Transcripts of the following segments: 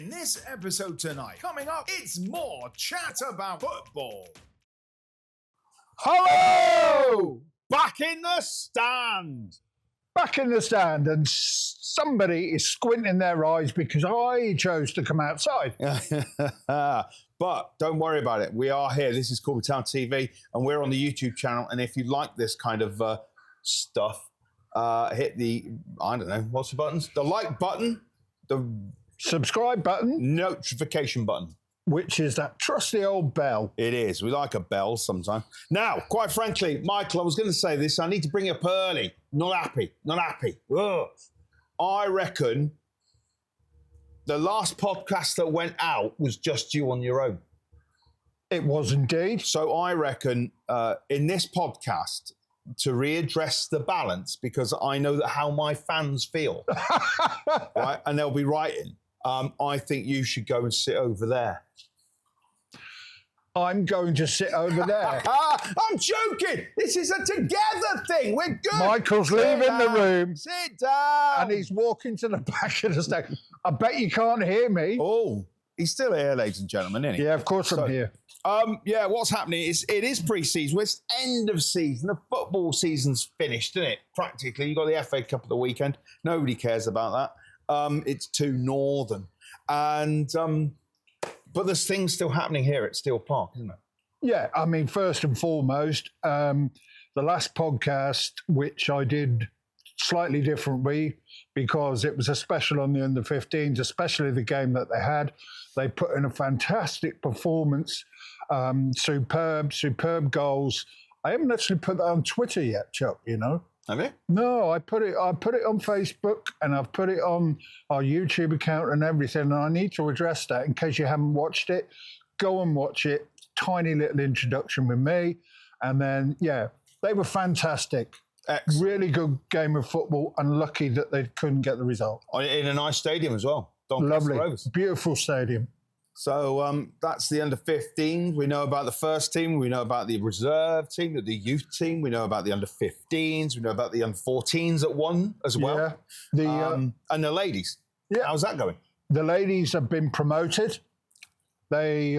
In this episode tonight, coming up, it's more chat about football. Hello! Back in the stand. Back in the stand, and somebody is squinting their eyes because I chose to come outside. But don't worry about it. We are here. This is Corby Town TV, and we're on the YouTube channel. And if you like this kind of stuff, hit the, I don't know, what's the buttons? The like button, the subscribe button, notification button. Which is that trusty old bell. It is. We like a bell sometimes. Now, quite frankly, Michael, I was going to say this. I need to bring it up early. Not happy. Ugh. I reckon the last podcast that went out was just you on your own. It was indeed. So I reckon in this podcast, to readdress the balance, because I know that how my fans feel, right, and they'll be writing, I think you should go and sit over there. I'm going to sit over there. I'm joking. This is a together thing. We're good. Michael's leaving the room. Sit down. And he's walking to the back of the stage. I bet you can't hear me. Oh, he's still here, ladies and gentlemen, isn't he? Yeah, of course I'm here. Yeah, what's happening is it is pre-season. It's end of season. The football season's finished, isn't it? Practically. You've got the FA Cup of the weekend. Nobody cares about that. It's too northern. And... but there's things still happening here at Steel Park, isn't it? Yeah, I mean, first and foremost, the last podcast, which I did slightly differently because it was a special on the under-15s, especially the game that they had. They put in a fantastic performance, superb goals. I haven't actually put that on Twitter yet, Chuck, you know. Have you? No, I put it on Facebook and I've put it on our YouTube account and everything. And I need to address that in case you haven't watched it. Go and watch it. Tiny little introduction with me. And then, yeah, they were fantastic. Excellent. Really good game of football. Unlucky that they couldn't get the result. In a nice stadium as well. Doncaster Lovely. Rovers. Beautiful stadium. So that's the under-15s. We know about the first team. We know about the reserve team, the youth team. We know about the under-15s. We know about the under-14s that won as well. Yeah. And the ladies. Yeah. How's that going? The ladies have been promoted. They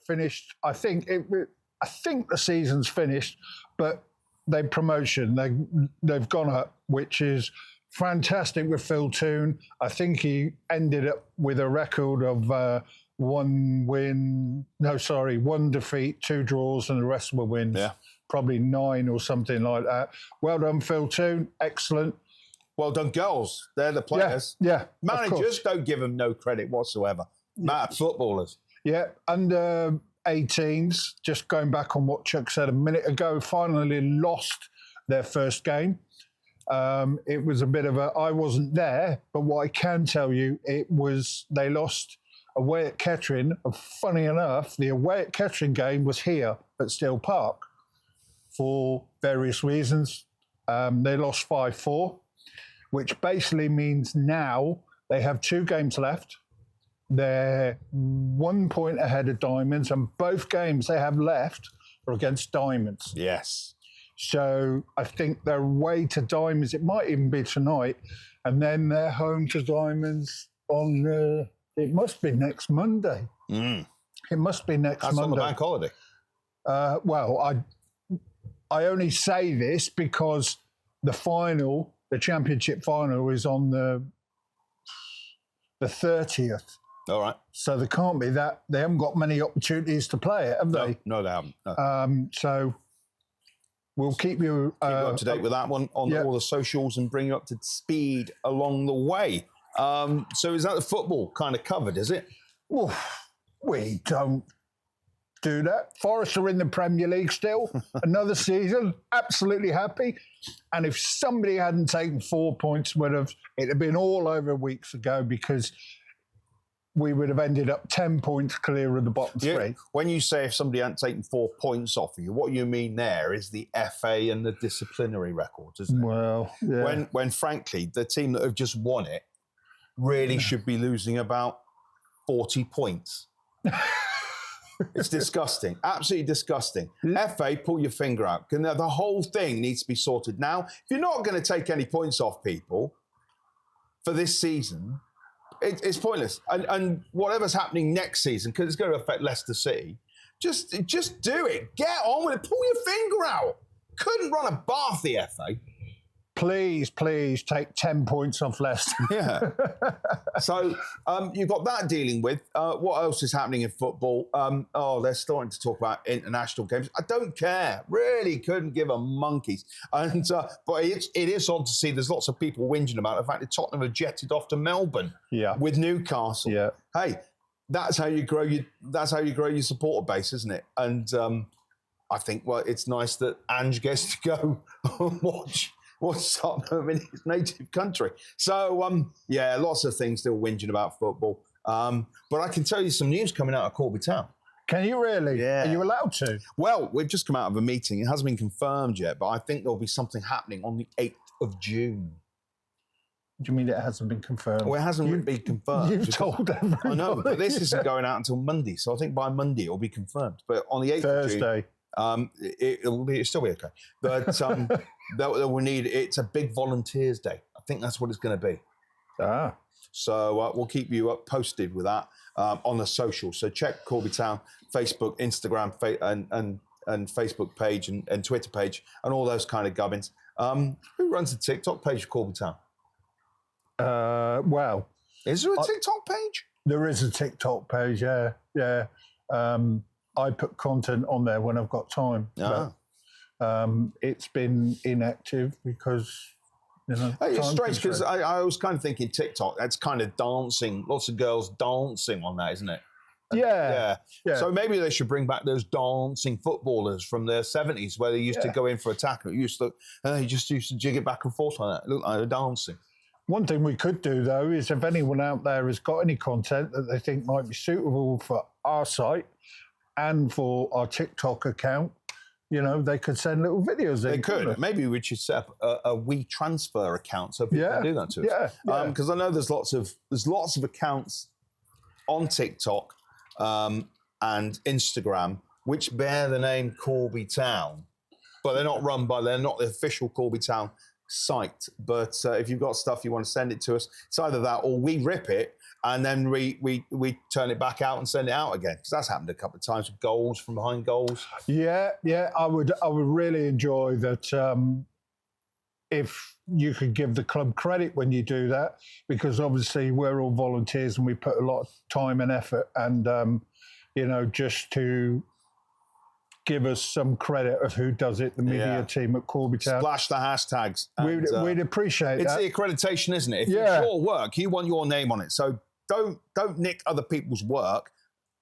finished. I think the season's finished, but they've gone up, which is fantastic with Phil Toon. I think he ended up with a record of one defeat, 2 draws, and the rest were wins. Yeah. Probably 9 or something like that. Well done, Phil Toon. Excellent. Well done, girls. They're the players. Yeah. Managers don't give them no credit whatsoever. Matter footballers. Yeah. Under 18s, just going back on what Chuck said a minute ago, finally lost their first game. It was a bit of I wasn't there, but what I can tell you, they lost away at Kettering. Funny enough, the away at Kettering game was here at Steel Park for various reasons. They lost 5-4, which basically means now they have 2 games left. They're 1 point ahead of Diamonds, and both games they have left are against Diamonds. Yes. So I think they're away to Diamonds. It might even be tonight, and then they're home to Diamonds on... it must be next Monday. Mm. It must be next Monday. That's on the bank holiday. Well, I only say this because the championship final, is on the 30th. All right. So there can't be that. They haven't got many opportunities to play it, have they? No, they haven't. No. So we'll keep you up to date with that one on all the socials and bring you up to speed along the way. So is that the football kind of covered, is it? Well, we don't do that. Forest are in the Premier League still. Another season. Absolutely happy. And if somebody hadn't taken 4 points, it'd have been all over weeks ago, because we would have ended up 10 points clear of the bottom 3. When you say if somebody hadn't taken 4 points off of you, what you mean there is the FA and the disciplinary records, isn't it? Well, yeah. When frankly, the team that have just won it really should be losing about 40 points. It's disgusting. Absolutely disgusting. FA, pull your finger out. The whole thing needs to be sorted. Now, if you're not going to take any points off people for this season, it's pointless. And whatever's happening next season, because it's going to affect Leicester City, just do it. Get on with it. Pull your finger out. Couldn't run a bath, the FA. Please take 10 points off Leicester. Yeah. So you've got that dealing with. What else is happening in football? They're starting to talk about international games. I don't care. Really couldn't give a monkeys. And but it is odd to see there's lots of people whinging about the fact that Tottenham have jetted off to Melbourne with Newcastle. Yeah. Hey, that's how you grow your supporter base, isn't it? And I think it's nice that Ange gets to go and watch Tottenham in his native country. So, lots of things still whinging about football. But I can tell you some news coming out of Corby Town. Can you really? Yeah. Are you allowed to? Well, we've just come out of a meeting. It hasn't been confirmed yet, but I think there'll be something happening on the 8th of June. Do you mean it hasn't been confirmed? Well, it hasn't been confirmed. You've told everybody. I know, but this isn't going out until Monday, so I think by Monday it'll be confirmed. But on the 8th Thursday. of June, it'll still be okay. But that we need. It's a big volunteers day. I think that's what it's going to be. So we'll keep you posted with that on the social. So check Corby Town Facebook, Instagram, and Facebook page and Twitter page and all those kind of gubbins. Who runs the TikTok page of Corby Town? Well, is there a TikTok page? There is a TikTok page. Yeah. I put content on there when I've got time. But, it's been inactive because, it's strange because I was kind of thinking TikTok, that's kind of dancing, lots of girls dancing on that, isn't it? Yeah. So maybe they should bring back those dancing footballers from the 70s where they used to go in for a tackle. They just used to jig it back and forth like that. It looked like they were dancing. One thing we could do, though, is if anyone out there has got any content that they think might be suitable for our site and for our TikTok account, they could send little videos. They could. Maybe we should set up a WeTransfer account so people can do that to us. Because I know there's lots of accounts on TikTok and Instagram which bear the name Corby Town, but they're not the official Corby Town site. But if you've got stuff you want to send it to us, it's either that or we rip it and then we turn it back out and send it out again, because that's happened a couple of times with goals from behind goals. Yeah, I would really enjoy that. If you could give the club credit when you do that, because obviously we're all volunteers and we put a lot of time and effort, and just to give us some credit of who does it, the media team at Corby Town. Splash the hashtags. We'd appreciate it's that. It's the accreditation, isn't it? If it's your work, you want your name on it. So don't nick other people's work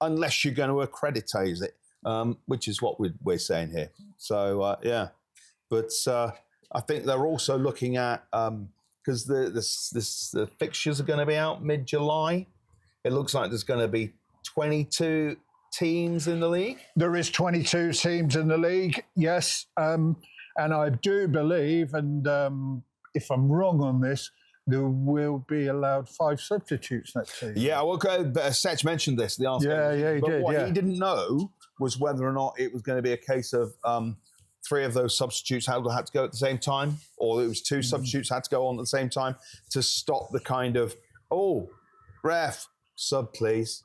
unless you're going to accreditize it, which is what we're saying here. So, But I think they're also looking at, because the fixtures are going to be out mid-July. It looks like there's going to be 22 teams in the league. There is 22 teams in the league, yes. And I do believe, and if I'm wrong on this, there will be allowed 5 substitutes next season. Yeah, well, Setch mentioned this. He did. What he didn't know was whether or not it was going to be a case of 3 of those substitutes had to go at the same time, or it was 2 substitutes had to go on at the same time to stop the kind of, ref, sub please.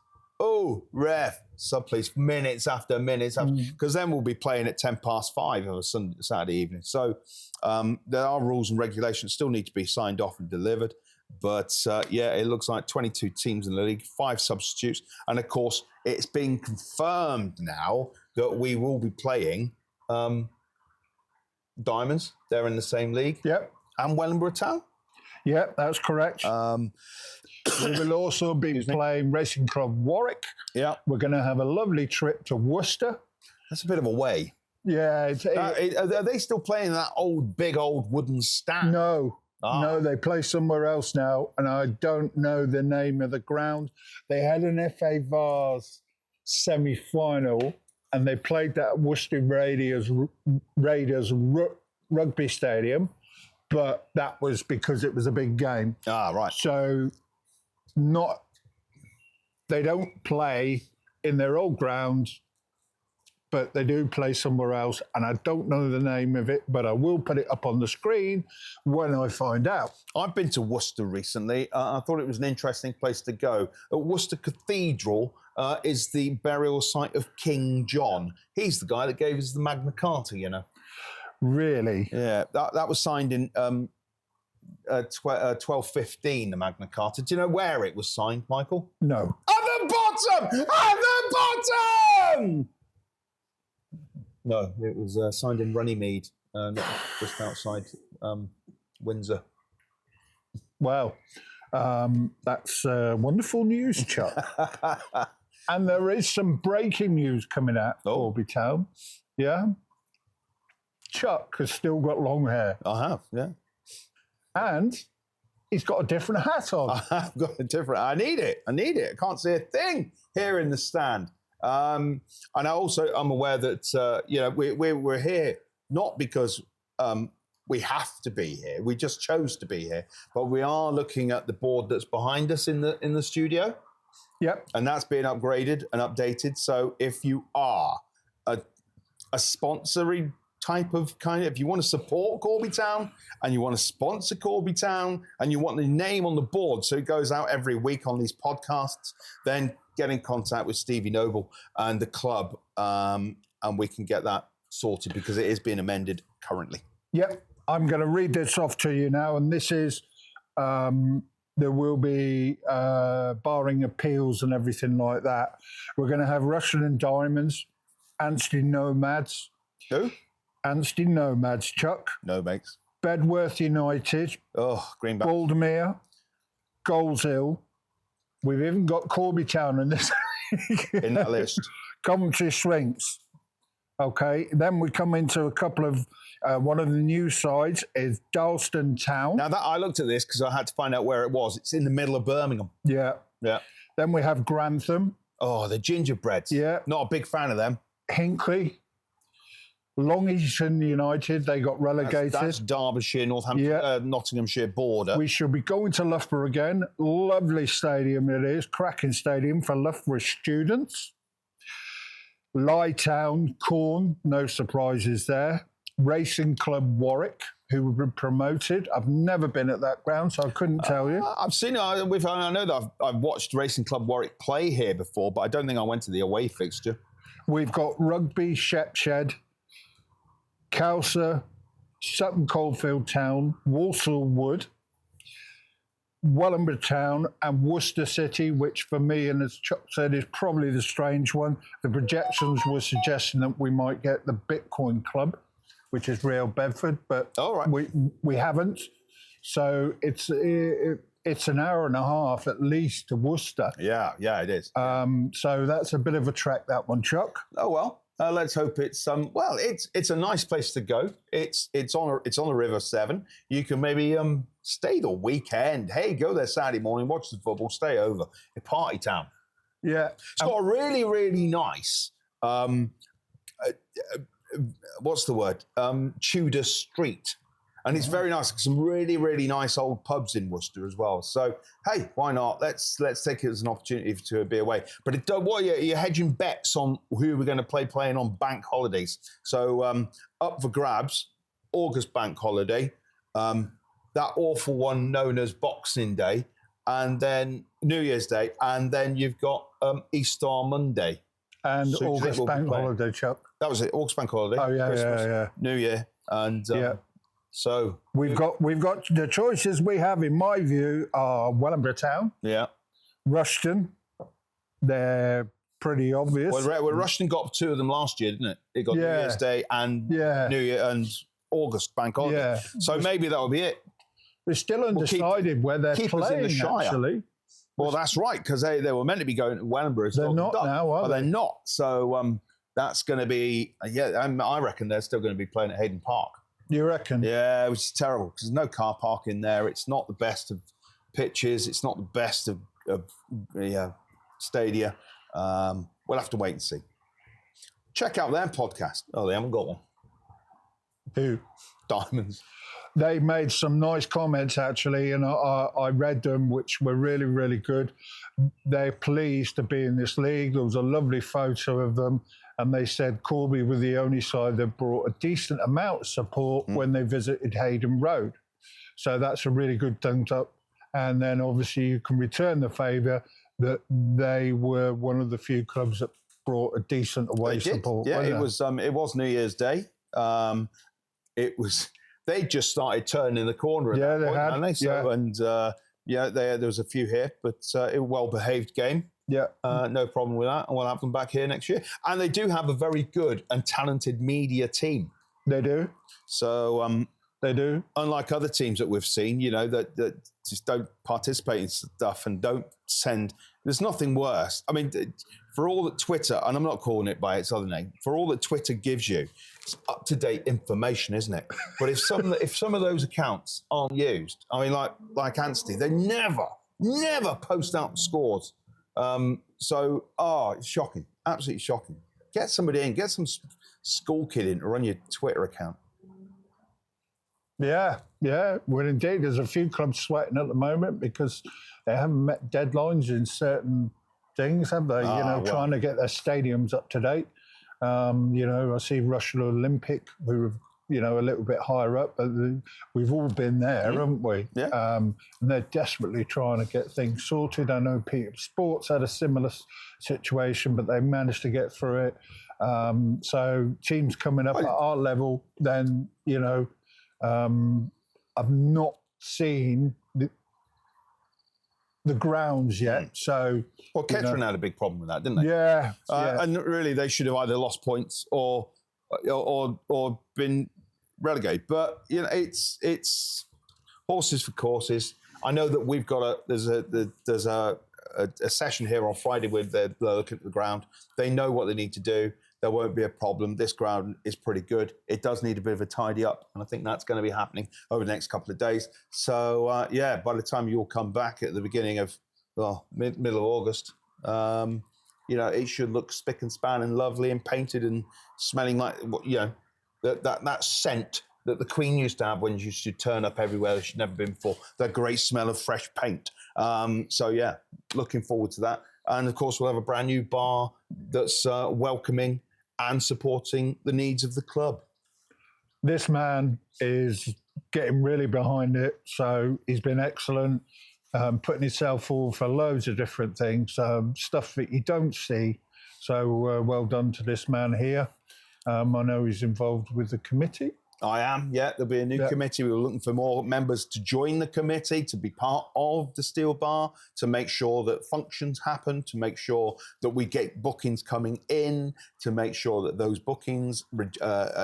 Ref, sub please, minutes after minutes, because then we'll be playing at 5:10 of a Saturday evening. So there are rules and regulations still need to be signed off and delivered. But it looks like 22 teams in the league, 5 substitutes. And of course, it's been confirmed now that we will be playing Diamonds. They're in the same league. Yep. And Wellingborough Town. Yep, that's correct. We will also be playing Racing Club Warwick. Yeah. We're going to have a lovely trip to Worcester. That's a bit of a way. Yeah. Are they still playing that big old wooden stand? No. No, they play somewhere else now, and I don't know the name of the ground. They had an FA Vars semi-final, and they played that at Worcester Raiders rugby stadium, but that was because it was a big game. Right. So they don't play in their old ground but they do play somewhere else, and I don't know the name of it, but I will put it up on the screen when I find out. I've been to Worcester recently. I thought it was an interesting place to go. At Worcester Cathedral is the burial site of King John. He's the guy that gave us the Magna Carta, you know. Really? Yeah, that was signed in 1215, the Magna Carta. Do you know where it was signed, Michael? No. At the bottom! At the bottom! No, it was signed in Runnymede, not just outside Windsor. Wow. That's wonderful news, Chuck. And there is some breaking news coming out, Corby Town. Yeah. Chuck has still got long hair. I have, yeah. And he's got a different hat on. I've got a different. I need it. I can't see a thing here in the stand. And I'm aware that we're here not because we have to be here. We just chose to be here. But we are looking at the board that's behind us in the studio. Yep. And that's being upgraded and updated. So if you are a sponsoring type of if you want to support Corby Town and you want to sponsor Corby Town and you want the name on the board so it goes out every week on these podcasts, then get in contact with Stevie Noble and the club, and we can get that sorted because it is being amended currently. Yep. I'm going to read this off to you now, and this is there will be barring appeals and everything like that. We're going to have Russian and Diamonds, Anstey Nomads. Who? Anstey Nomads, Chuck. No, mates. Bedworth United. Oh, Greenback. Baldermere. Goleshill. We've even got Corby Town in this. In that list. Coventry Swinks. Okay. Then we come into a couple of, one of the new sides is Dalston Town. Now, that I looked at this because I had to find out where it was. It's in the middle of Birmingham. Yeah. Yeah. Then we have Grantham. Oh, the gingerbreads. Yeah. Not a big fan of them. Hinckley. Long Eaton United, they got relegated. That's Derbyshire, Nottinghamshire border. We shall be going to Loughborough again. Lovely stadium it is. Cracking stadium for Loughborough students. Lytown, Corn, no surprises there. Racing Club Warwick, who were promoted. I've never been at that ground, so I couldn't tell you. I've seen it. I know that I've watched Racing Club Warwick play here before, but I don't think I went to the away fixture. We've got Rugby, Shepshed, Cowser, Sutton Coldfield Town, Walsall Wood, Wellingborough Town, and Worcester City, which for me, and as Chuck said, is probably the strange one. The projections were suggesting that we might get the Bitcoin Club, which is Real Bedford, but we haven't. So it's an hour and a half at least to Worcester. Yeah, it is. So that's a bit of a trek, that one, Chuck. Oh well. Let's hope it's it's a nice place to go. It's on the River Severn. You can maybe stay the weekend. Hey, go there Saturday morning, watch the football, stay over. A party town. Yeah, it's got a really, really nice what's the word? Tudor street. And it's very nice. Some really, really nice old pubs in Worcester as well. So, hey, why not? Let's take it as an opportunity to be away. But you're hedging bets on who we're going to playing on bank holidays. So, up for grabs, August bank holiday, that awful one known as Boxing Day, and then New Year's Day, and then you've got Easter Monday. And so August bank holiday, Chuck. That was it, August bank holiday. Oh, yeah, Christmas, yeah. New Year, and... So we've got the choices we have, in my view, are Wellingborough Town, Rushton. They're pretty obvious. Well, Rushton got two of them last year, didn't it? It got New Year's Day and New Year and August bank holiday. Yeah. So maybe that'll be it. They're still undecided where they're playing. In the Shire. Actually, well, that's right, because they were meant to be going to Wellingborough. They're not now, are they? They're not. So that's going to be I reckon they're still going to be playing at Hayden Park. You reckon? Yeah, which is terrible because there's no car park in there. It's not the best of pitches. It's not the best of stadia. We'll have to wait and see. Check out their podcast. Oh, they haven't got one. Who? Diamonds. They made some nice comments, actually, and I read them, which were really, really good. They're pleased to be in this league. There was a lovely photo of them, and they said Corby were the only side that brought a decent amount of support when they visited Hayden Road. So that's a really good thumbs up. And then, obviously, you can return the favour that they were one of the few clubs that brought a decent away support. Yeah, it was New Year's Day. They just started turning the corner at that point, hadn't they? So, and there was a few here, but a well-behaved game. Yeah, no problem with that. And we'll have them back here next year. And they do have a very good and talented media team. They do. So they do. Unlike other teams that we've seen, that just don't participate in stuff and don't send. There's nothing worse. I mean, for all that Twitter, and I'm not calling it by its other name, for all that Twitter gives you, it's up-to-date information, isn't it? But if some of those accounts aren't used, I mean, like Anstey, they never post out scores. It's shocking, absolutely shocking. Get somebody in, get some school kid in to run your Twitter account. Yeah. Well, indeed, there's a few clubs sweating at the moment because they haven't met deadlines in certain things, have they? Trying to get their stadiums up to date. I see Russian Olympic, who are, a little bit higher up, but we've all been there, haven't we? Yeah. And they're desperately trying to get things sorted. I know Peter Sports had a similar situation, but they managed to get through it. So teams coming up at our level, then, I've not seen the grounds yet. So, Kettering had a big problem with that, didn't they? Yeah. And really, they should have either lost points or been relegated. But it's horses for courses. I know that we've got there's a session here on Friday where they're looking at the ground. They know what they need to do. There won't be a problem. This ground is pretty good. It does need a bit of a tidy up, and I think that's going to be happening over the next couple of days. So, by the time you all come back at the beginning of, middle of August, it should look spick and span and lovely and painted and smelling like, that scent that the Queen used to have when she used to turn up everywhere that she'd never been before. That great smell of fresh paint. Looking forward to that. And, of course, we'll have a brand new bar that's welcoming and supporting the needs of the club. This man is getting really behind it, so he's been excellent, putting himself forward for loads of different things, stuff that you don't see. So well done to this man here. I know he's involved with the committee. I am, yeah. There'll be a new committee. We were looking for more members to join the committee, to be part of the Steel Bar, to make sure that functions happen, to make sure that we get bookings coming in, to make sure that those bookings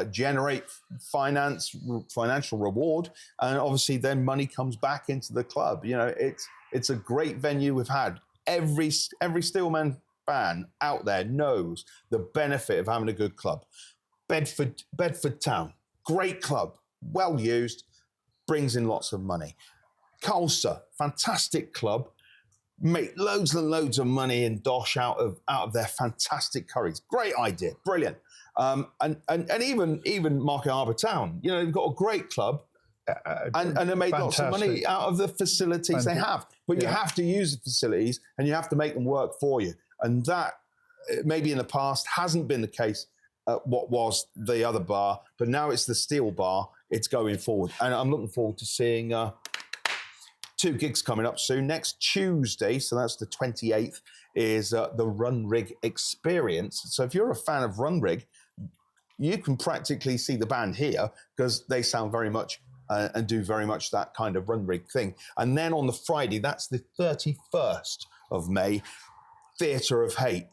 generate financial reward, and obviously then money comes back into the club. It's a great venue we've had. Every Steelman fan out there knows the benefit of having a good club. Bedford Town. Great club, well used, brings in lots of money. Colster, fantastic club, make loads and loads of money in dosh out of their fantastic curries. Great idea, brilliant. And even Market Harbour Town, they've got a great club, and they made lots of money out of the facilities they have. But you have to use the facilities and you have to make them work for you. And that maybe in the past hasn't been the case. What was the other bar, but now it's the Steel Bar. It's going forward, and I'm looking forward to seeing 2 gigs coming up soon. Next Tuesday, so that's the 28th, is the Run Rig Experience. So if you're a fan of Run Rig, you can practically see the band here because they sound very much and do very much that kind of Run Rig thing. And then on the Friday, that's the 31st of May, Theatre of Hate.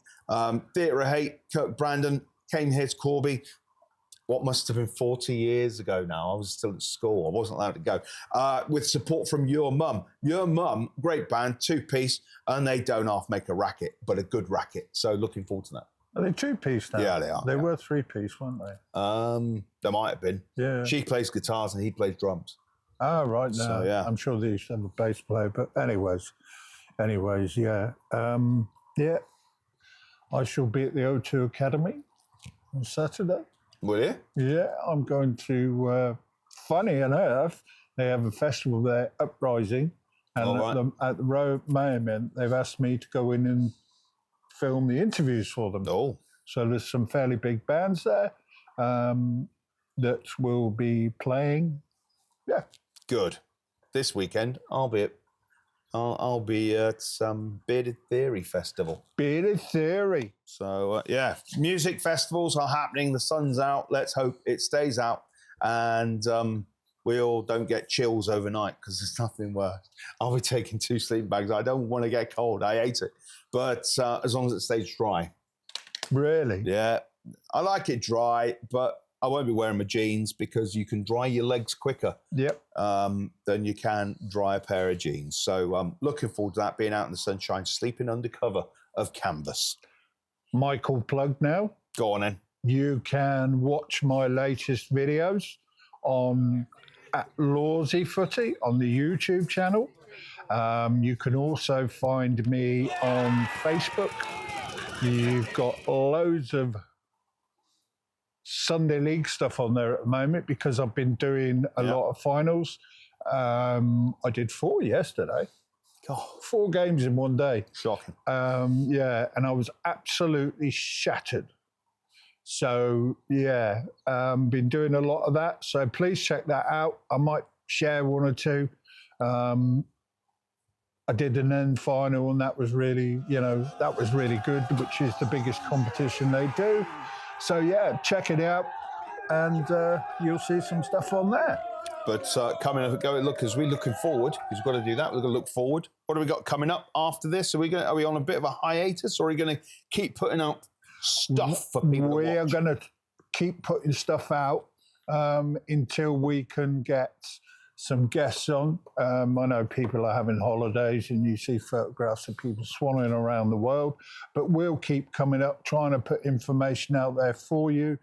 Theatre of Hate, Kirk Brandon came here to Corby, what must have been 40 years ago now. I was still at school. I wasn't allowed to go. With support from Your Mum. Your Mum, great band, 2-piece, and they don't half make a racket, but a good racket. So looking forward to that. Are they 2-piece now? Yeah, they are. They were 3-piece, weren't they? They might have been. Yeah. She plays guitars and he plays drums. Oh, right. No, so, yeah. I'm sure they used to have a bass player, but anyways, yeah. I shall be at the O2 Academy on Saturday. Will you? Yeah, I'm going to. Funny enough, they have a festival there, Uprising, and All right. at the Monument, they've asked me to go in and film the interviews for them. Oh, So there's some fairly big bands there that will be playing. Yeah, good. This weekend, I'll be at Bearded Theory Festival. Bearded Theory. So yeah, music festivals are happening. The sun's out. Let's hope it stays out, and we all don't get chills overnight, because there's nothing worse. I'll be taking 2 sleeping bags. I don't want to get cold. I hate it, but as long as it stays dry. Really? Yeah, I like it dry, but I won't be wearing my jeans, because you can dry your legs quicker Yep. than you can dry a pair of jeans. So I'm looking forward to that, being out in the sunshine, sleeping under cover of canvas. Michael plug now. Go on then. You can watch my latest videos on at Lawsy Footy on the YouTube channel. You can also find me on Facebook. You've got loads of Sunday League stuff on there at the moment, because I've been doing a lot of finals. I did 4 yesterday. God, 4 games in one day. shocking. Yeah, and I was absolutely shattered. So, yeah, been doing a lot of that. So please check that out. I might share 1 or 2. I did an end final, and that was really, that was really good, which is the biggest competition they do. So, yeah, check it out, and you'll see some stuff on there. But coming up, as we're looking forward, because we've got to do that. We've got to look forward. What have we got coming up after this? Are we on a bit of a hiatus, or are we going to keep putting out stuff for people to watch? We are going to keep putting stuff out until we can get some guests on. I know people are having holidays, and you see photographs of people swanning around the world, but we'll keep coming up, trying to put information out there for you.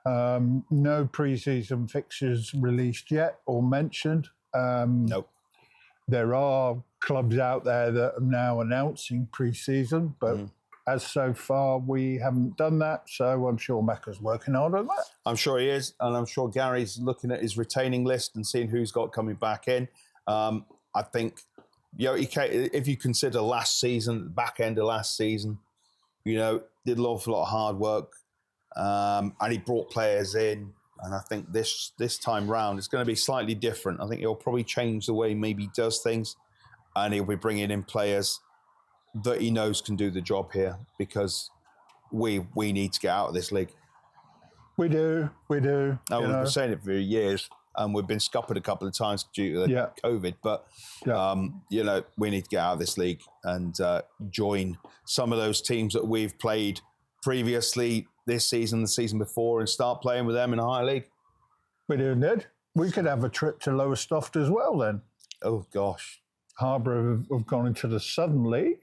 No pre-season fixtures released yet or mentioned. Nope. There are clubs out there that are now announcing pre-season, but as so far, we haven't done that. So I'm sure Macca's working hard on that. I'm sure he is. And I'm sure Gary's looking at his retaining list and seeing who's got coming back in. I think, if you consider last season, the back end of last season, did an awful lot of hard work. And he brought players in. And I think this time round, it's going to be slightly different. I think he'll probably change the way maybe he does things. And he'll be bringing in players that he knows can do the job here, because we need to get out of this league. We do. We've been saying it for years, and we've been scuppered a couple of times due to the COVID. But we need to get out of this league and join some of those teams that we've played previously this season, the season before, and start playing with them in a higher league. We do, Ned. We could have a trip to Lowestoft as well then. Oh gosh, Harbour have gone into the Southern League.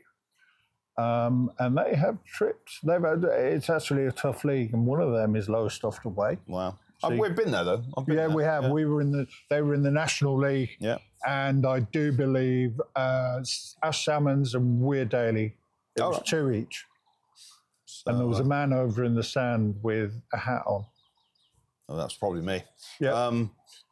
And they have trips. It's actually a tough league, and one of them is Lowestoft away. Wow. We've been there, though. We have. Yeah. They were in the National League. Yeah. And I do believe Ash Salmons and Weir Daly, it was 2 each. So, and there was a man over in the sand with a hat on. Oh, that's probably me. Yeah.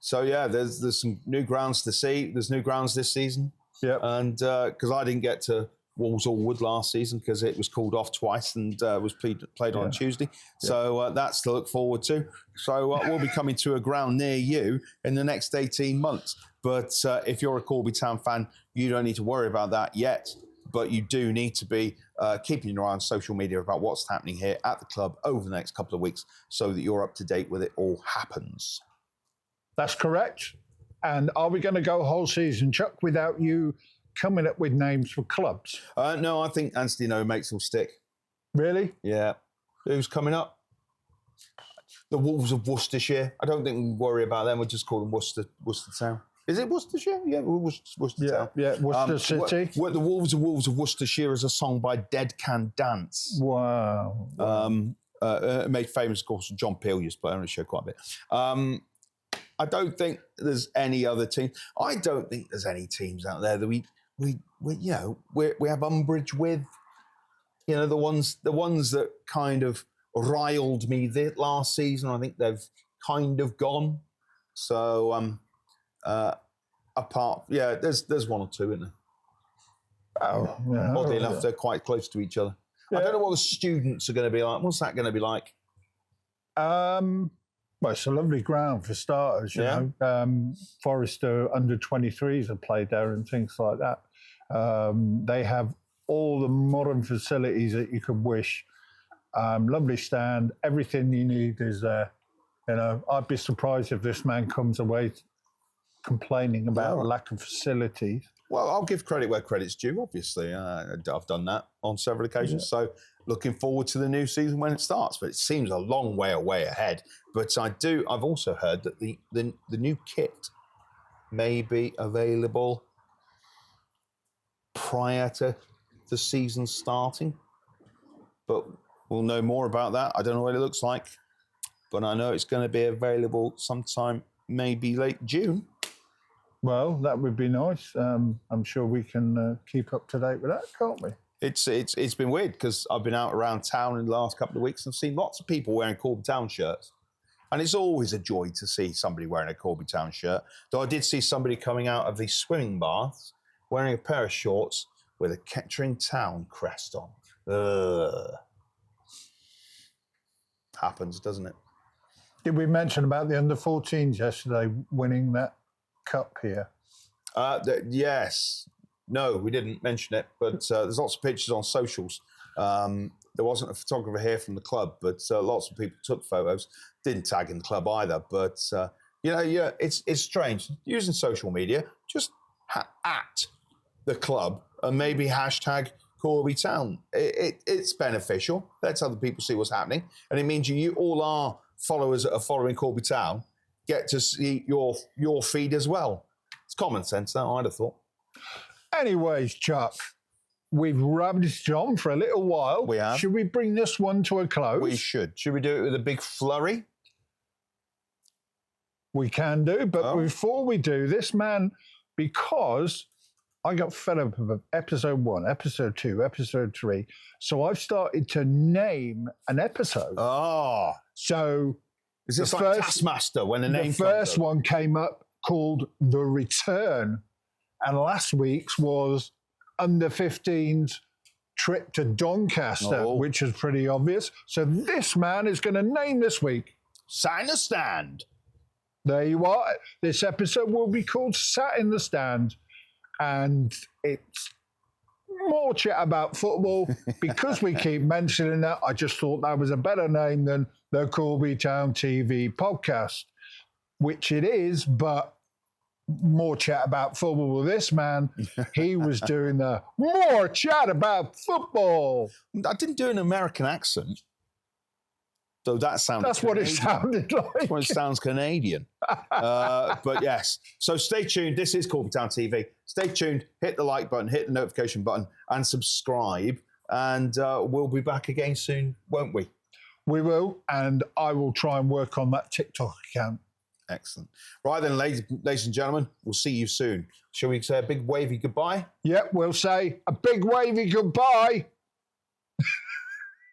There's some new grounds to see. There's new grounds this season. Yeah. And because I didn't get to Walsall Wood last season because it was called off twice and was played on Tuesday. So that's to look forward to. So we'll be coming to a ground near you in the next 18 months. But if you're a Corby Town fan, you don't need to worry about that yet. But you do need to be keeping your eye on social media about what's happening here at the club over the next couple of weeks so that you're up to date with it all happens. That's correct. And are we going to go whole season, Chuck, without you coming up with names for clubs? No, I think Anstey No makes them stick. Really? Yeah. Who's coming up? The Wolves of Worcestershire. I don't think we worry about them. We'll just call them Worcester Town. Is it Worcestershire? Yeah, Worcester Town. Yeah, Worcester City. The Wolves of Worcestershire is a song by Dead Can Dance. Wow. Made famous, of course, John Peel used to play on the show quite a bit. I don't think there's any other team. I don't think there's any teams out there that we have umbrage with. The ones that kind of riled me last season. I think they've kind of gone. So there's one or two, isn't there? Oh, yeah. Oddly enough, they're quite close to each other. Yeah. I don't know what the students are going to be like. What's that going to be like? Well, it's a lovely ground for starters, you know. Forester under 23s have played there and things like that. They have all the modern facilities that you could wish. Lovely stand. Everything you need is there. You know, I'd be surprised if this man comes away complaining about lack of facilities. Well, I'll give credit where credit's due, obviously. I've done that on several occasions. So looking forward to the new season when it starts. But it seems a long way away ahead. But I've also heard that the new kit may be available prior to the season starting. But we'll know more about that. I don't know what it looks like. But I know it's going to be available sometime maybe late June. Well, that would be nice. I'm sure we can keep up to date with that, can't we? It's been weird because I've been out around town in the last couple of weeks and seen lots of people wearing Corby Town shirts. And it's always a joy to see somebody wearing a Corby Town shirt. Though I did see somebody coming out of the swimming baths wearing a pair of shorts with a Kettering Town crest on. Happens, doesn't it? Did we mention about the under-14s yesterday winning that cup here? Yes. No, we didn't mention it, but there's lots of pictures on socials. There wasn't a photographer here from the club, but lots of people took photos. Didn't tag in the club either, but it's strange using social media. Just at the club and maybe hashtag Corby Town. It's beneficial. Lets other people see what's happening, and it means you all our followers that are following Corby Town get to see your feed as well. It's common sense, that I'd have thought. Anyways, Chuck, we've ravaged on for a little while. We have. Should we bring this one to a close? We should. Should we do it with a big flurry? We can do, but before we do, this man, because I got fed up of episode 1, episode 2, episode 3, so I've started to name an episode. Oh. So is this like Taskmaster when the name The first one came up called The Return, and last week's was Under 15's trip to Doncaster, which is pretty obvious. So this man is going to name this week. Sat in the Stand. There you are. This episode will be called Sat in the Stand, and it's more chat about football. Because we keep mentioning that, I just thought that was a better name than the Corby Town TV podcast, which it is, but more chat about football with this man. He was doing the more chat about football. I didn't do an American accent. So that's what it sounded like. That's what it sounds Canadian. But yes. So stay tuned. This is Corby Town TV. Stay tuned. Hit the like button, hit the notification button, and subscribe. And we'll be back again soon, won't we? We will. And I will try and work on that TikTok account. Excellent. Right then, ladies and gentlemen, we'll see you soon. Shall we say a big wavy goodbye? Yep, we'll say a big wavy goodbye.